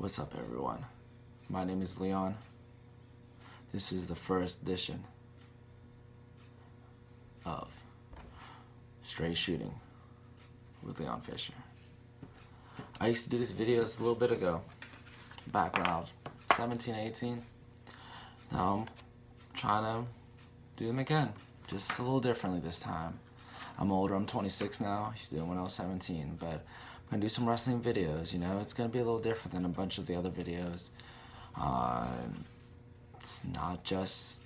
What's up, everyone? My name is Leon. This is the first edition of Straight Shooting with Leon Fisher. I used to do these videos a little bit ago, back when I was 17, 18. Now I'm trying to do them again, just a little differently this time. I'm older, I'm 26 now. I used to do them when I was 17, but I'm gonna do some wrestling videos, It's gonna be a little different than a bunch of the other videos. It's not just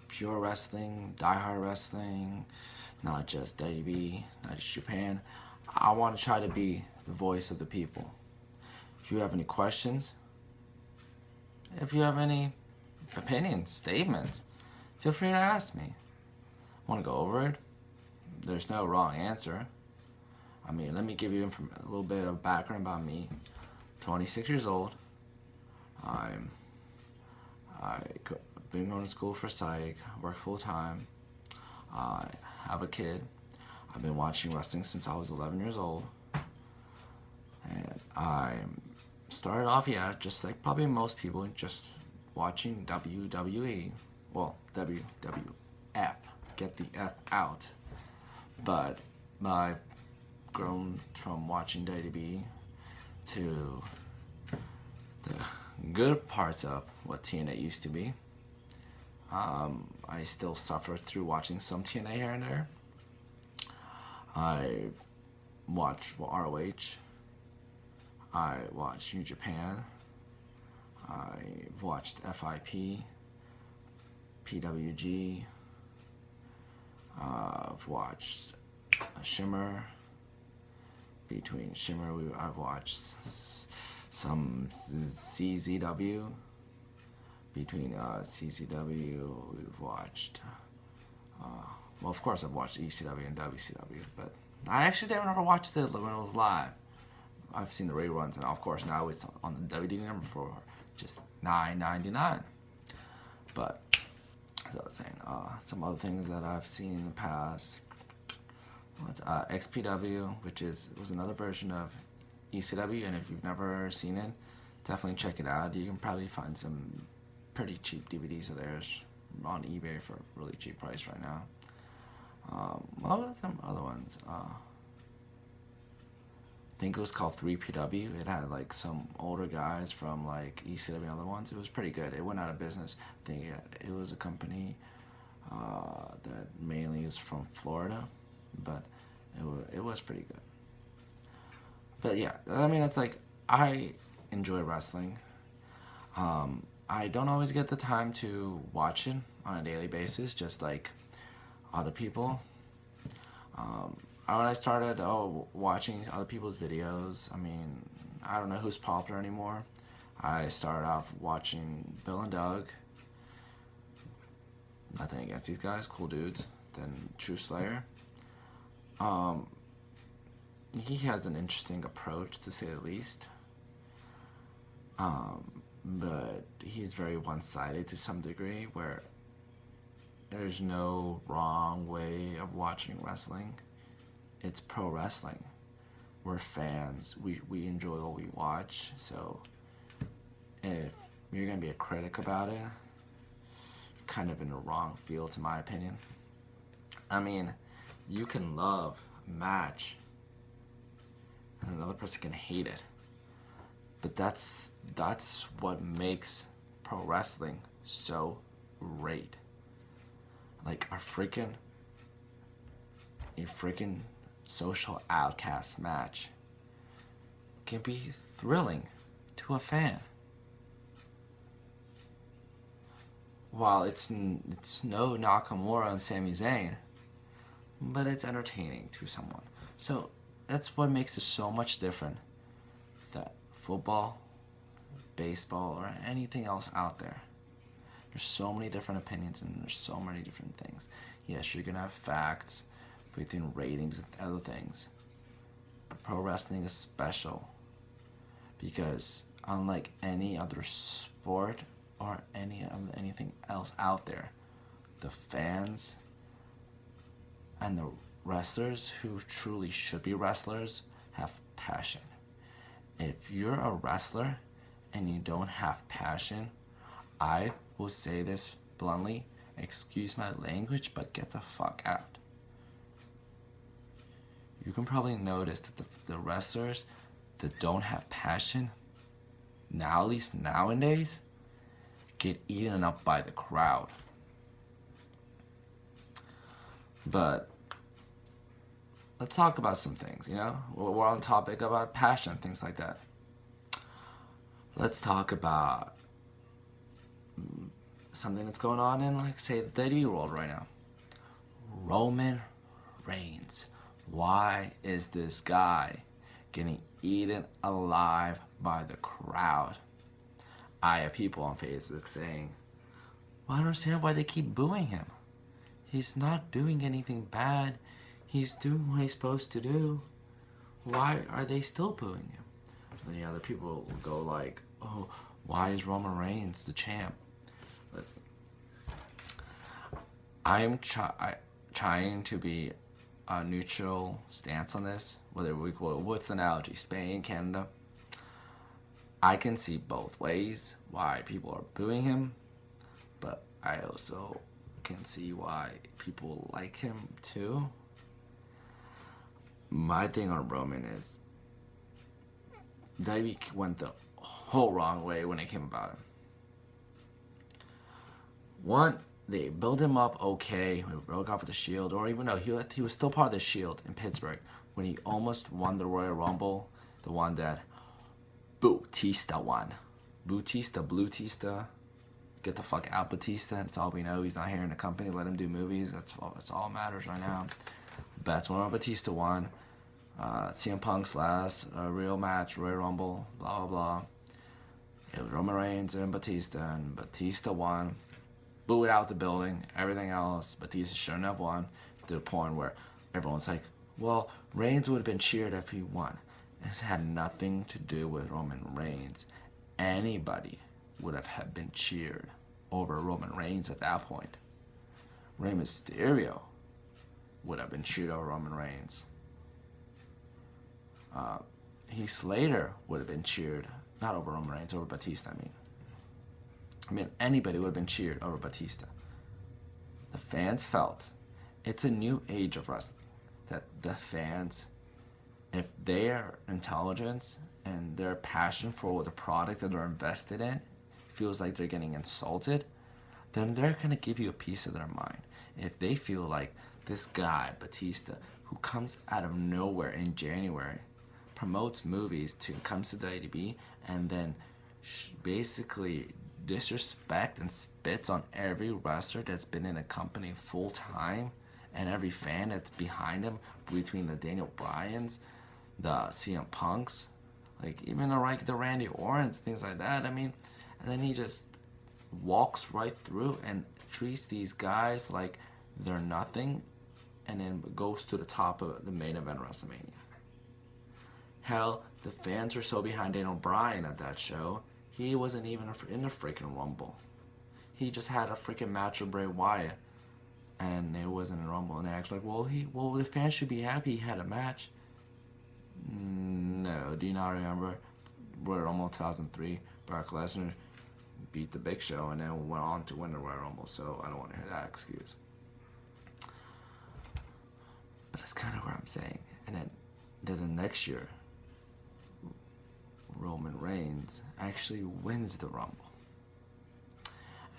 pure wrestling, diehard wrestling, not just WWE, not just Japan. I want to try to be the voice of the people. If you have any questions, if you have any opinions, statements, feel free to ask me. Want to go over it? There's no wrong answer. Let me give you a little bit of background about me. 26 years old. I've been going to school for psych, work full time. I have a kid. I've been watching wrestling since I was 11 years old. And I started off, just like probably most people, just watching WWE. Well, WWF. Get the F out. But I've grown from watching WWE to the good parts of what TNA used to be. I still suffer through watching some TNA here and there. I watch ROH. I watch New Japan. I've watched FIP, PWG. I've watched Shimmer. Between Shimmer, I've watched some CZW. Between CZW, we've watched, well, of course I've watched ECW and WCW, but I actually never watched it when it was live. I've seen the reruns, and of course now it's on the DVD number for just $9.99. But as I was saying, some other things that I've seen in the past. XPW, which was another version of ECW, and if you've never seen it, definitely check it out. You can probably find some pretty cheap DVDs of theirs on eBay for a really cheap price right now. What were some other ones? I think it was called 3PW. It had like some older guys from like ECW and other ones. It was pretty good. It went out of business. I think it was a company that mainly is from Florida, but it was pretty good. But yeah, it's like I enjoy wrestling. I don't always get the time to watch it on a daily basis, just like other people. When I started watching other people's videos, I don't know who's popular anymore. I started off watching Bill and Doug. Nothing against these guys, cool dudes. Then True Slayer. He has an interesting approach, to say the least. But he's very one-sided to some degree, where there's no wrong way of watching wrestling. It's pro wrestling. We're fans. We enjoy what we watch. So if you're gonna be a critic about it, you're kind of in the wrong field, to my opinion. You can love a match and another person can hate it. But that's what makes pro wrestling so great. Like a freaking social outcast match can be thrilling to a fan. While it's no Nakamura and Sami Zayn, but it's entertaining to someone. So that's what makes it so much different than football, baseball, or anything else out there. There's so many different opinions and there's so many different things. Yes, you're gonna have facts within ratings and other things, but pro wrestling is special because unlike any other sport or anything else out there, the fans and the wrestlers who truly should be wrestlers have passion. If you're a wrestler, and you don't have passion, I will say this bluntly, excuse my language, but get the fuck out. You can probably notice that the wrestlers that don't have passion, now at least nowadays, get eaten up by the crowd. But let's talk about some things, you know? We're on topic about passion, things like that. Let's talk about something that's going on in, like, say, the WWE world right now. Roman Reigns. Why is this guy getting eaten alive by the crowd? I have people on Facebook saying, well, I don't understand why they keep booing him. He's not doing anything bad. He's doing what he's supposed to do. Why are they still booing him? And the other people will go like, oh, why is Roman Reigns the champ? Listen, I am trying to be a neutral stance on this. What's the analogy? Spain, Canada. I can see both ways why people are booing him, but I also can see why people like him too. My thing on Roman is WWE went the whole wrong way when it came about him. One, they built him up okay. He broke off with the Shield, or even though he was still part of the Shield in Pittsburgh when he almost won the Royal Rumble, the one that Bautista won. Blutista. Get the fuck out, Batista. That's all we know. He's not here in the company. Let him do movies. That's all that matters right now. But that's when Batista won. CM Punk's last real match, Royal Rumble, blah, blah, blah. It was Roman Reigns and Batista won. Booed out the building, everything else. Batista shouldn't have won, to the point where everyone's like, well, Reigns would have been cheered if he won. It's had nothing to do with Roman Reigns. Anybody would have been cheered over Roman Reigns at that point. Rey Mysterio would have been cheered over Roman Reigns. Heath Slater would have been cheered, not over Roman Reigns, over Batista, I mean, anybody would have been cheered over Batista. The fans felt it's a new age of wrestling, that the fans, if their intelligence and their passion for the product that they're invested in feels like they're getting insulted, then they're going to give you a piece of their mind. If they feel like this guy, Batista, who comes out of nowhere in January, promotes movies, comes to WWE, and then basically disrespect and spits on every wrestler that's been in a company full time, and every fan that's behind him, between the Daniel Bryans, the CM Punks, like even the Randy Ortons, things like that. I mean, and then he just walks right through and treats these guys like they're nothing, and then goes to the top of the main event WrestleMania. Hell, the fans were so behind Daniel Bryan at that show, he wasn't even in the freaking Rumble. He just had a freaking match with Bray Wyatt, and it wasn't a Rumble. And they acted like, well, the fans should be happy he had a match. No, do you not remember Royal Rumble 2003? Brock Lesnar beat the Big Show and then went on to win the Royal Rumble. So I don't want to hear that excuse. But that's kind of what I'm saying. And then the next year, Roman Reigns actually wins the Rumble.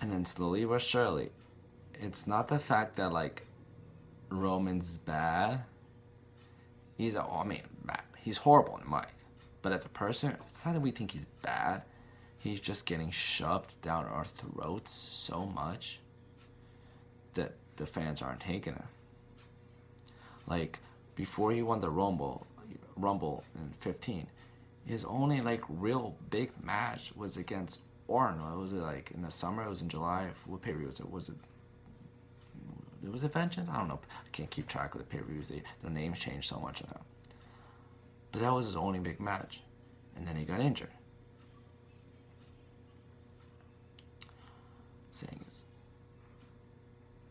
And then slowly but surely, it's not the fact that like Roman's bad. He's horrible in the mic. But as a person, it's not that we think he's bad. He's just getting shoved down our throats so much that the fans aren't taking it. Like before he won the Rumble in 15, his only like real big match was against Orton. Was it like in the summer? It was in July. What pay-per-view was it? Was it Vengeance? I don't know. I can't keep track of the pay-per-views. Their names changed so much now. But that was his only big match. And then he got injured. Saying is,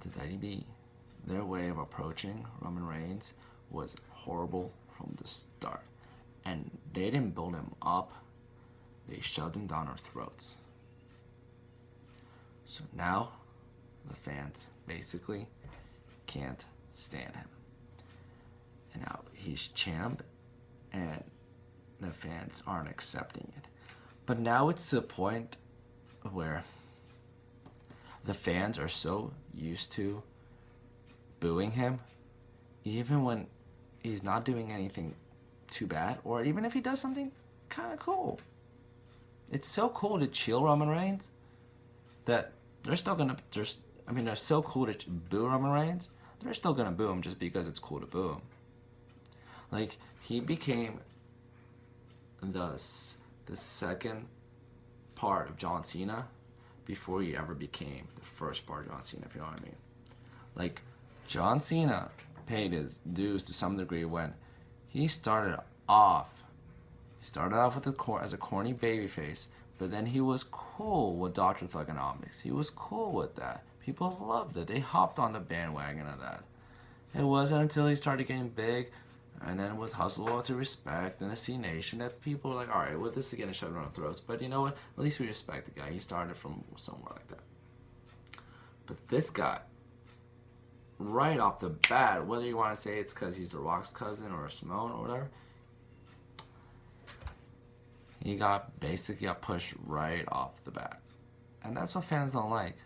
the WWE, their way of approaching Roman Reigns was horrible from the start. And they didn't build him up They shoved him down our throats. So now the fans basically can't stand him. And now he's champ, and the fans aren't accepting it. But now it's to the point where the fans are so used to booing him, even when he's not doing anything too bad, or even if he does something kind of cool. It's so cool to chill Roman Reigns that they're still gonna. They're so cool to boo Roman Reigns. They're still gonna boo him just because it's cool to boo him. Like, he became the second part of John Cena before he ever became the first part of John Cena, if you know what I mean. Like, John Cena paid his dues to some degree when he started off with as a corny babyface, but then he was cool with Dr. Thuganomics. He was cool with that. People loved it. They hopped on the bandwagon of that. It wasn't until he started getting big, and then with Hustle to Respect and the C Nation, that people were like, all right, well, this is getting shoved down our throats, but you know what? At least we respect the guy. He started from somewhere like that. But this guy, right off the bat, whether you want to say it's because he's The Rock's cousin or Simone or whatever, he basically got pushed right off the bat. And that's what fans don't like.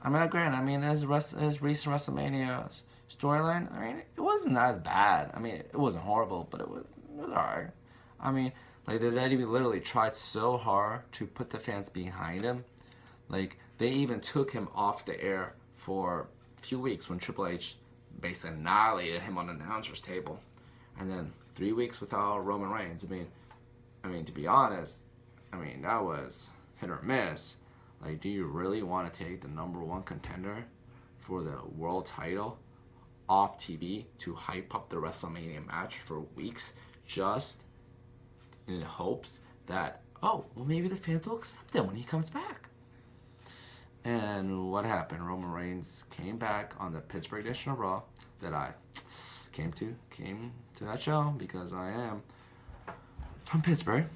Granted, his recent WrestleMania storyline, it wasn't as bad. It wasn't horrible, but it was alright. They literally tried so hard to put the fans behind him. Like, they even took him off the air for a few weeks when Triple H basically annihilated him on the announcer's table. And then 3 weeks without Roman Reigns. To be honest, that was hit or miss. Like, do you really want to take the number one contender for the world title off TV to hype up the WrestleMania match for weeks just in hopes that, maybe the fans will accept him when he comes back? And what happened? Roman Reigns came back on the Pittsburgh edition of Raw that I came to that show because I am from Pittsburgh.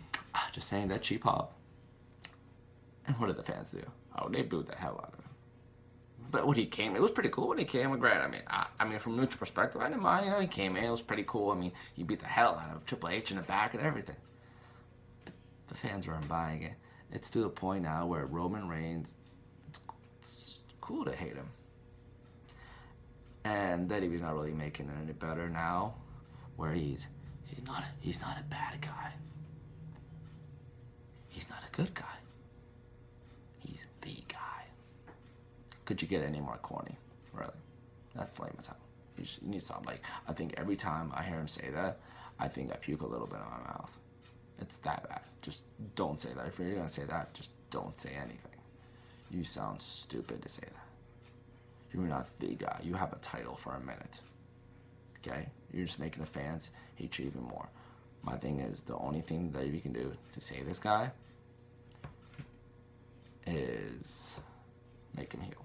Just saying, that cheap hop. And what did the fans do? They booed the hell out of him. But when he came, it was pretty cool when he came. Great. From a neutral perspective, I didn't mind. He came in, it was pretty cool. He beat the hell out of Triple H in the back and everything. But the fans weren't buying it. It's to the point now where Roman Reigns, it's cool to hate him. And that he's not really making it any better now, where he's not a bad guy. He's not a good guy. He's the guy. Could you get any more corny? Really? That's lame as hell. You need to stop. I think every time I hear him say that, I think I puke a little bit in my mouth. It's that bad. Just don't say that. If you're going to say that, just don't say anything. You sound stupid to say that. You're not the guy. You have a title for a minute. Okay? You're just making the fans hate you even more. My thing is, the only thing that you can do to save this guy is make him heel.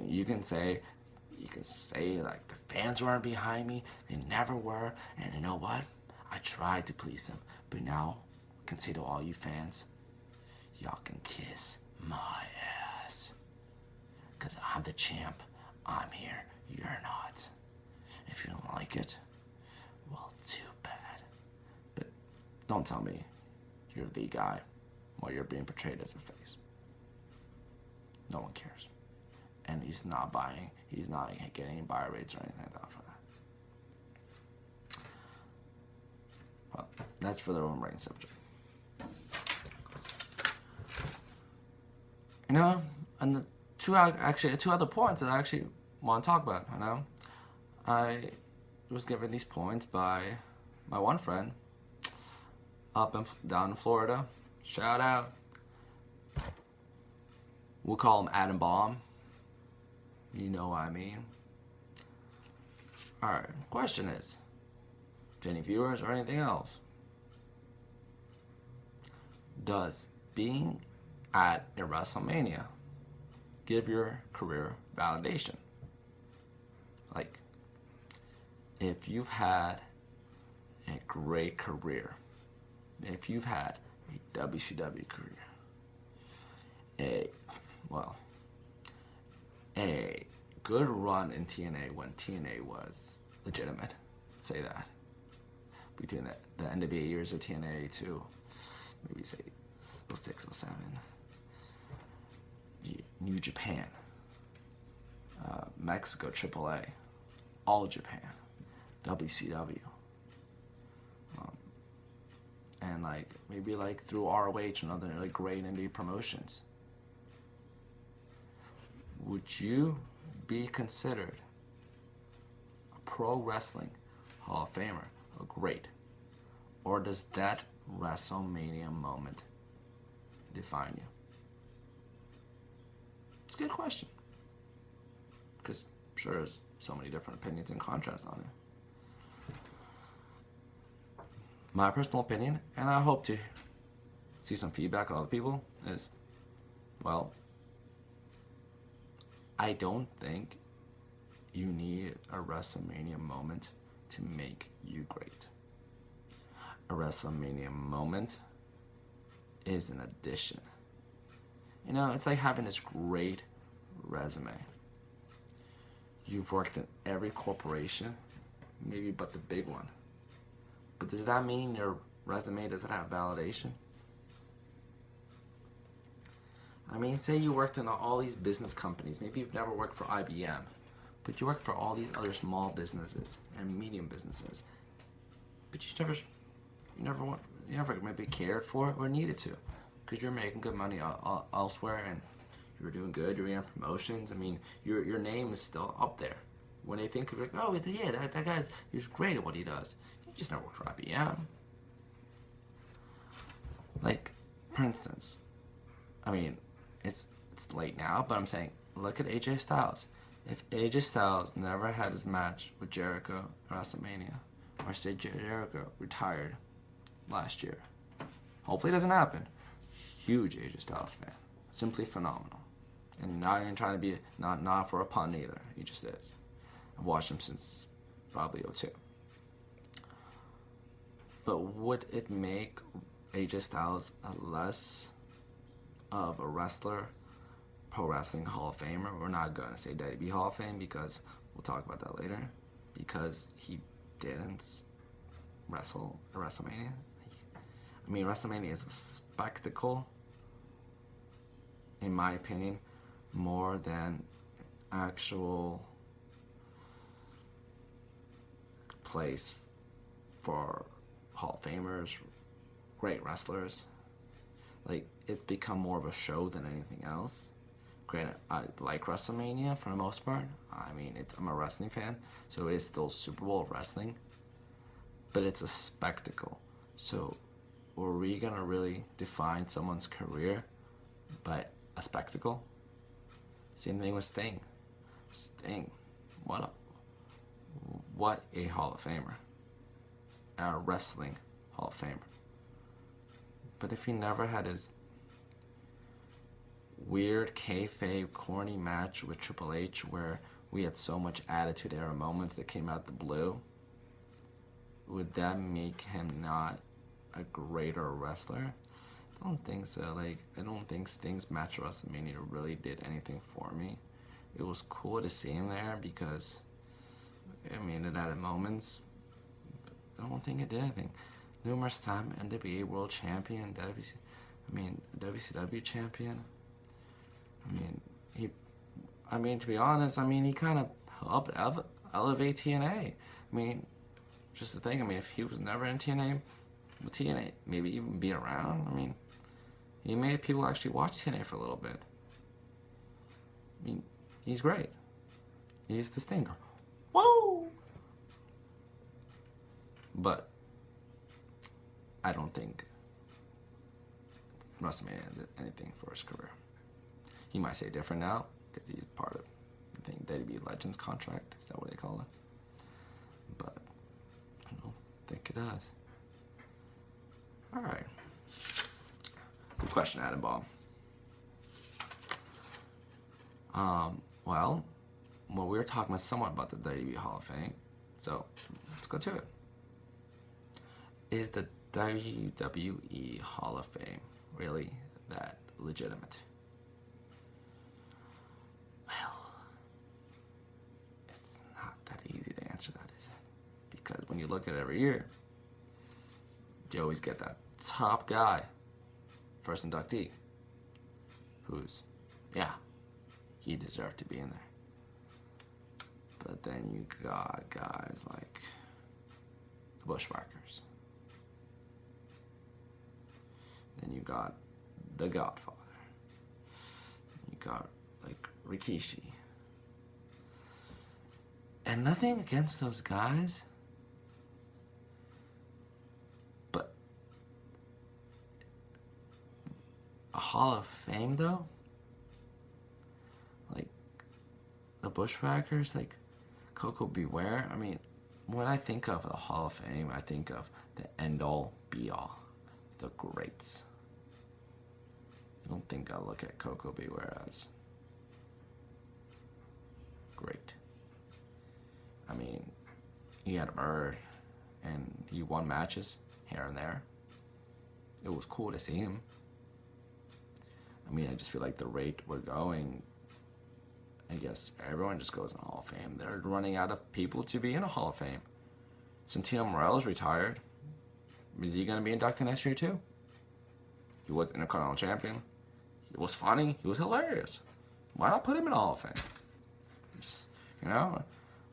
You can say like, the fans weren't behind me, they never were, and you know what? I tried to please them, but now I can say to all you fans, y'all can kiss my ass. Because I'm the champ, I'm here, you're not. If you don't like it, well, too bad. But don't tell me you're the guy while you're being portrayed as a face. No one cares. And he's not getting any buy rates or anything like that for that. Well, that's for the Roman Reigns subject. And the two other points that I actually want to talk about, I was given these points by my one friend down in Florida. Shout out. We'll call him Adam Baum. You know what I mean. Alright, question is, to any viewers or anything else, does being at a WrestleMania give your career validation? Like, if you've had a great career, if you've had a WCW career. A, well, a good run in TNA when TNA was legitimate. Let's say that. Between the NWA years of TNA to maybe say 06, 07. New Japan, Mexico AAA, All Japan, WCW, and like maybe like through ROH and other like great indie promotions. Would you be considered a pro wrestling Hall of Famer, a great, or does that WrestleMania moment define you? It's a good question, because sure there's so many different opinions and contrasts on it. My personal opinion, and I hope to see some feedback on other people, is, well, I don't think you need a WrestleMania moment to make you great. A WrestleMania moment is an addition. You know, it's like having this great resume. You've worked in every corporation, maybe but the big one. But does that mean your resume doesn't have validation? I mean, say you worked in all these business companies. Maybe you've never worked for IBM, but you worked for all these other small businesses and medium businesses. But you never maybe cared for it or needed to, because you're making good money elsewhere and you're doing good. You're getting promotions. I mean, your name is still up there. When they think of it, oh yeah, that he's great at what he does. He just never worked for IBM. Like, for instance, I mean, it's late now, but I'm saying, look at AJ Styles. If AJ Styles never had his match with Jericho at WrestleMania, or say Jericho retired last year, hopefully it doesn't happen. Huge AJ Styles fan, simply phenomenal, and not even trying to be not for a pun either. He just is. I've watched him since probably 2002. But would it make AJ Styles a less of a wrestler, pro wrestling Hall of Famer? We're not going to say WWE Hall of Fame because we'll talk about that later, because he didn't wrestle at WrestleMania. I mean, WrestleMania is a spectacle, in my opinion, more than actual place for Hall of Famers, great wrestlers. Like, it become more of a show than anything else. Granted, I like WrestleMania for the most part. I mean, I'm a wrestling fan, so it is still Super Bowl of wrestling. But it's a spectacle. So, were we gonna really define someone's career by a spectacle? Same thing with Sting. Sting, what a Hall of Famer. A wrestling Hall of Famer. But if he never had his weird kayfabe corny match with Triple H where we had so much attitude era moments that came out the blue, would that make him not a greater wrestler? I don't think so. Like, I don't think Sting's match at WrestleMania really did anything for me. It was cool to see him there because, I mean, it had moments. I don't think it did anything. Numerous time NWA World Champion, WCW Champion. I mean, to be honest, he kind of helped elevate TNA. I mean, just the thing, if he was never in TNA, would TNA maybe even be around? I mean, he made people actually watch TNA for a little bit. I mean, he's great. He's the Stinger. Whoa! But I don't think WrestleMania did anything for his career. He might say different now because he's part of, I think, WWE Legends contract. Is that what they call it? But I don't think it does. All right. Good question, Adam Baum. Well, we were talking somewhat about the WWE Hall of Fame, so let's go to it. Is the WWE Hall of Fame really that legitimate? Well, it's not that easy to answer that, is it? Because when you look at it every year, you always get that top guy, first inductee, who's, yeah, he deserved to be in there. But then you got guys like the Bushwhackers. Then you got The Godfather. You got like Rikishi. And nothing against those guys, but a Hall of Fame though? Like the Bushwhackers, like Coco Beware. I mean, when I think of the Hall of Fame, I think of the end-all, be-all, the greats. I don't think I'll look at Coco Beware as great. I mean, he had a bird, and he won matches here and there. It was cool to see him. I mean, I just feel like the rate we're going, I guess everyone just goes in the Hall of Fame. They're running out of people to be in a Hall of Fame. Santino Morella's retired. Is he going to be inducted next year too? He was Intercontinental Champion. He was funny. He was hilarious. Why not put him in the Hall of Fame? Just, you know,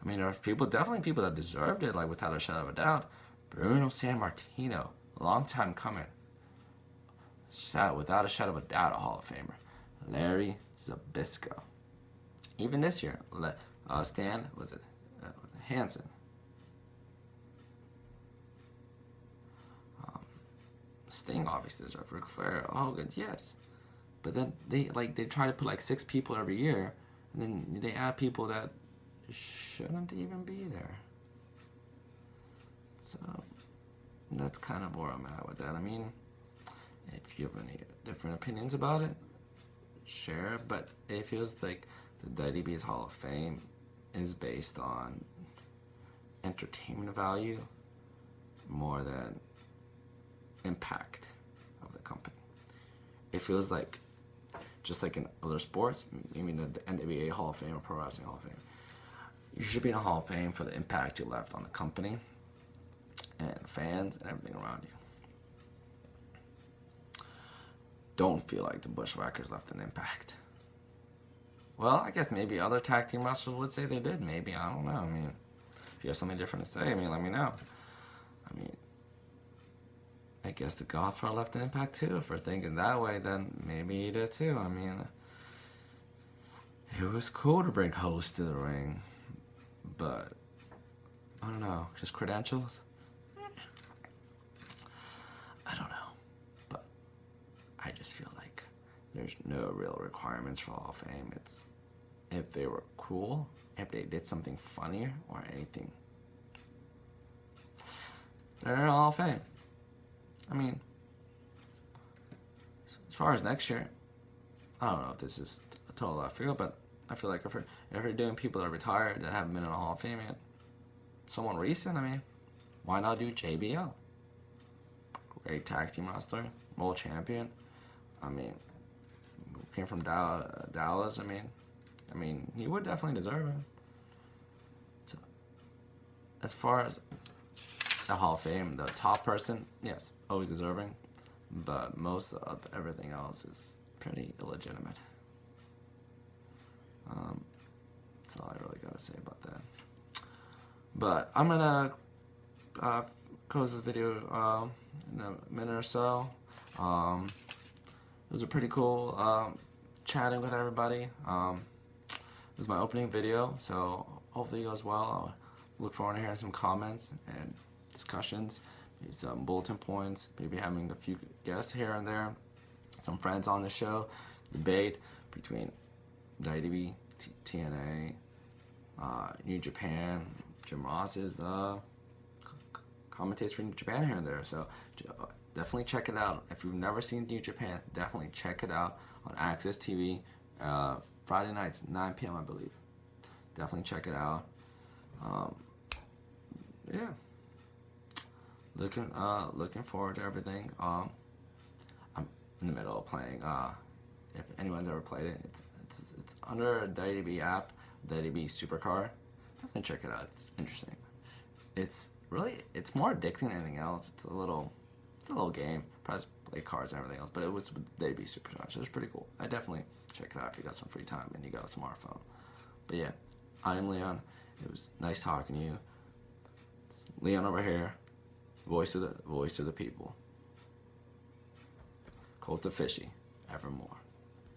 I mean, there's definitely people that deserved it, like without a shadow of a doubt. Bruno Sammartino, a long time coming. Without a shadow of a doubt, a Hall of Famer. Larry Zbyszko. Even this year, Stan, Hansen. Sting obviously deserved. Ric Flair, Hogan, yes. But then they try to put like 6 people every year, and then they add people that shouldn't even be there. So that's kind of where I'm at with that. I mean, if you have any different opinions about it, share. But it feels like the WWE's Hall of Fame is based on entertainment value more than impact of the company. It feels like, just like in other sports, maybe the NWA Hall of Fame or Pro Wrestling Hall of Fame, you should be in a Hall of Fame for the impact you left on the company and fans and everything around you. Don't feel like the Bushwhackers left an impact. Well, I guess maybe other tag team wrestlers would say they did. Maybe, I don't know. I mean, if you have something different to say, I mean, let me know. I mean, I guess the Godfather left an impact too. If we're thinking that way, then maybe he did too. I mean, it was cool to bring Host to the ring, but I don't know, just credentials? I don't know, but I just feel like there's no real requirements for Hall of Fame. It's if they were cool, if they did something funnier or anything, they're in the Hall of Fame. I mean, as far as next year, I don't know if this is a total left field, but I feel like if you're doing people that are retired that haven't been in a Hall of Fame yet, someone recent, I mean, why not do JBL? Great tag team wrestler, world champion. I mean, came from Dallas. I mean, he would definitely deserve it. So, as far as the Hall of Fame, the top person, yes, always deserving, but most of everything else is pretty illegitimate. That's all I really gotta say about that. But I'm gonna close this video in a minute or so. It was a pretty cool chatting with everybody. It was my opening video, so hopefully it goes well. I'll look forward to hearing some comments and discussions, maybe some bulletin points, maybe having a few guests here and there, some friends on the show, debate between WWE, TNA, New Japan. Jim Ross is commentates for New Japan here and there, so definitely check it out. If you've never seen New Japan, definitely check it out on Access TV, Friday nights, 9 p.m. I believe. Definitely check it out. Yeah. Looking forward to everything. I'm in the middle of playing. If anyone's ever played it, it's under the ADB app, the ADB Supercar. And check it out. It's interesting. It's more addicting than anything else. It's a little game. Probably play cards and everything else, but it was with the ADB Supercar, so it's pretty cool. I definitely check it out if you got some free time and you got a smartphone. But yeah, I'm Leon. It was nice talking to you. It's Leon over here, voice of the people. Cult of Fishy, evermore.